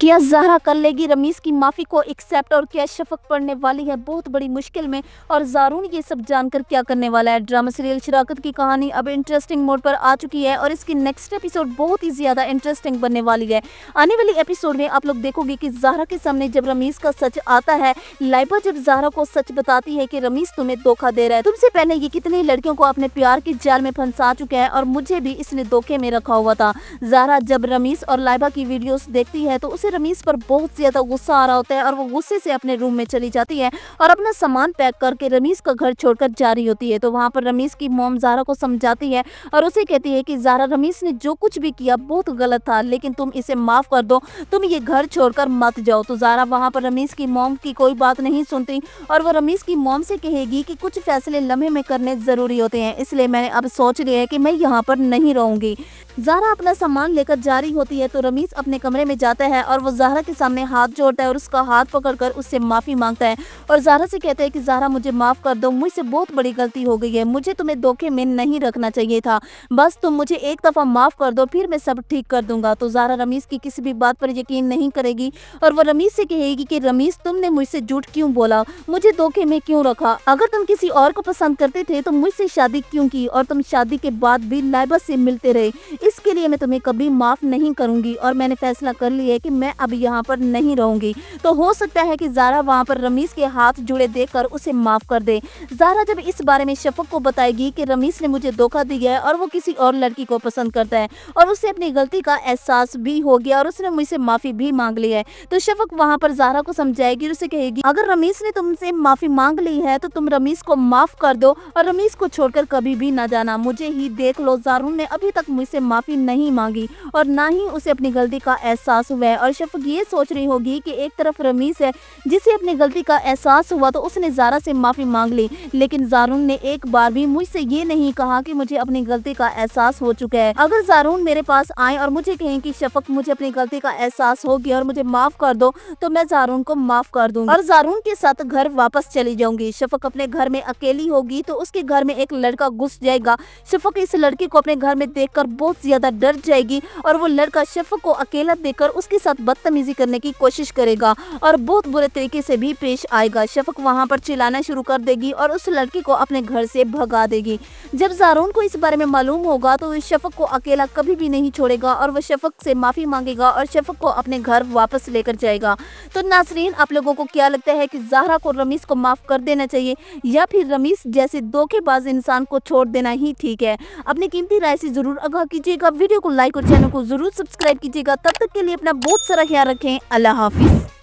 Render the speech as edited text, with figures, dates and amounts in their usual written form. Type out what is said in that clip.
क्या ज़हरा कर लेगी रमीज़ की माफ़ी को एक्सेप्ट और क्या शफ़क़ पड़ने वाली है बहुत बड़ी मुश्किल में और ज़ारून ये सब जानकर क्या करने वाला है। ड्रामा सीरियल शराकत की कहानी अब इंटरेस्टिंग मोड पर आ चुकी है और इसकी नेक्स्ट एपिसोड बहुत ही ज़्यादा इंटरेस्टिंग बनने वाली है। आने वाली एपिसोड में आप लोग देखोगे कि ज़हरा के सामने जब रमीज़ का सच आता है, लाइबा जब ज़हरा को सच बताती है कि रमीज़ तुम्हें धोखा दे रहा है, तुमसे पहले ये कितनी लड़कियों को अपने प्यार की जाल में फंसा चुका है और मुझे भी इसने धोखे में रखा हुआ था। ज़हरा जब रमीज़ और लाइबा की वीडियोस देखती है तो उसे रमीज़ पर बहुत ज्यादा गुस्सा आ रहा होता है और वो गुस्से से अपने रूम में चली जाती है और अपना सामान पैक करके रमीज़ का घर छोड़कर जा रही होती है। तो वहाँ पर रमीज़ की मॉम ज़हरा को समझाती है और उसे कहती है कि ज़हरा, रमीज़ ने जो कुछ भी किया बहुत गलत था, लेकिन तुम इसे माफ कर दो, तुम ये घर छोड़कर मत जाओ। तो ज़हरा वहाँ पर रमीज़ की मॉम की कोई बात नहीं सुनती और वो रमीज़ की मॉम से कहेगी कि कुछ फैसले लम्हे में करने जरूरी होते हैं, इसलिए मैंने अब सोच लिया है कि मैं यहाँ पर नहीं रहूंगी। ज़हरा अपना सामान लेकर जा रही होती है तो रमीज़ अपने कमरे में जाता है और वो ज़हरा के सामने हाथ जोड़ता है और उसका हाथ पकड़कर उससे माफ़ी मांगता है और ज़हरा से कहता है कि ज़हरा, मुझे माफ़ कर दो, मुझसे बहुत बड़ी गलती हो गई है, मुझे तुम्हें धोखे में नहीं रखना चाहिए था, बस तुम मुझे एक दफ़ा माफ़ कर दो, फिर मैं सब ठीक कर दूंगा। तो ज़हरा रमीज़ की किसी भी बात पर यकीन नहीं करेगी और वो रमीज़ से कहेगी कि रमीज़, तुमने मुझसे झूठ क्यों बोला, मुझे धोखे में क्यों रखा, अगर तुम किसी और को पसंद करते थे तो मुझसे शादी क्यों की और तुम शादी के बाद भी लाइबा से मिलते रहे, इसके लिए मैं तुम्हें कभी माफ नहीं करूंगी और मैंने फैसला कर लिया है कि मैं अब यहाँ पर नहीं रहूंगी। तो हो सकता है कि ज़हरा वहाँ पर रमीज़ के हाथ जुड़े देखकर उसे माफ कर दे। ज़हरा जब इस बारे में शफ़क़ को बताएगी कि रमीज़ ने मुझे धोखा दिया है और वो किसी और लड़की को पसंद करता है और उसे अपनी गलती का एहसास भी हो गया और उसने मुझसे माफी भी मांग ली है, तो शफ़क़ वहाँ पर ज़हरा को समझाएगी और उसे कहेगी, अगर रमीज़ ने तुमसे माफी मांग ली है तो तुम रमीज़ को माफ कर दो और रमीज़ को छोड़कर कभी भी ना जाना। मुझे ही देख लो, ज़ारून ने अभी तक मुझसे माफी नहीं मांगी और ना ही उसे अपनी गलती का एहसास हुआ है। और शफ़क़ ये सोच रही होगी कि एक तरफ रमीज़ है जिसे अपनी गलती का एहसास हुआ तो उसने ज़हरा से माफी मांग ली, लेकिन ज़ारून ने एक बार भी मुझसे ये नहीं कहा कि मुझे अपनी गलती का एहसास हो चुका है। अगर ज़ारून मेरे पास आए और मुझे कहें कि शफ़क़, मुझे अपनी गलती का एहसास हो गया और मुझे माफ कर दो, तो मैं ज़ारून को माफ कर दूंगी और ज़ारून के साथ घर वापस चली जाऊंगी। शफ़क़ अपने घर में अकेली होगी तो उसके घर में एक लड़का घुस जाएगा। शफ़क़ इस लड़के को अपने घर में देखकर बहुत ज्यादा डर जाएगी और वो लड़का शफ़क़ को अकेला देखकर उसके साथ बदतमीजी करने की कोशिश करेगा और बहुत बुरे तरीके से भी पेश आएगा। शफ़क़ वहाँ पर चिल्लाना शुरू कर देगी और उस लड़की को अपने घर से भगा देगी। जब ज़ारून को इस बारे में मालूम होगा तो वो शफ़क़ को अकेला कभी भी नहीं छोड़ेगा और वो शफ़क़ से माफ़ी मांगेगा और शफ़क़ को अपने घर वापस लेकर जाएगा। तो नाज़रीन, आप लोगों को क्या लगता है कि ज़हरा को रमीज़ को माफ़ कर देना चाहिए या फिर रमीज़ जैसे धोखेबाज इंसान को छोड़ देना ही ठीक है? अपनी कीमती राय से ज़रूर आगाह कीजिएगा, वीडियो को लाइक और चैनल को ज़रूर सब्सक्राइब कीजिएगा। तब तक के लिए अपना बहुत सारा ख्याल रखें। अल्लाह हाफिज़।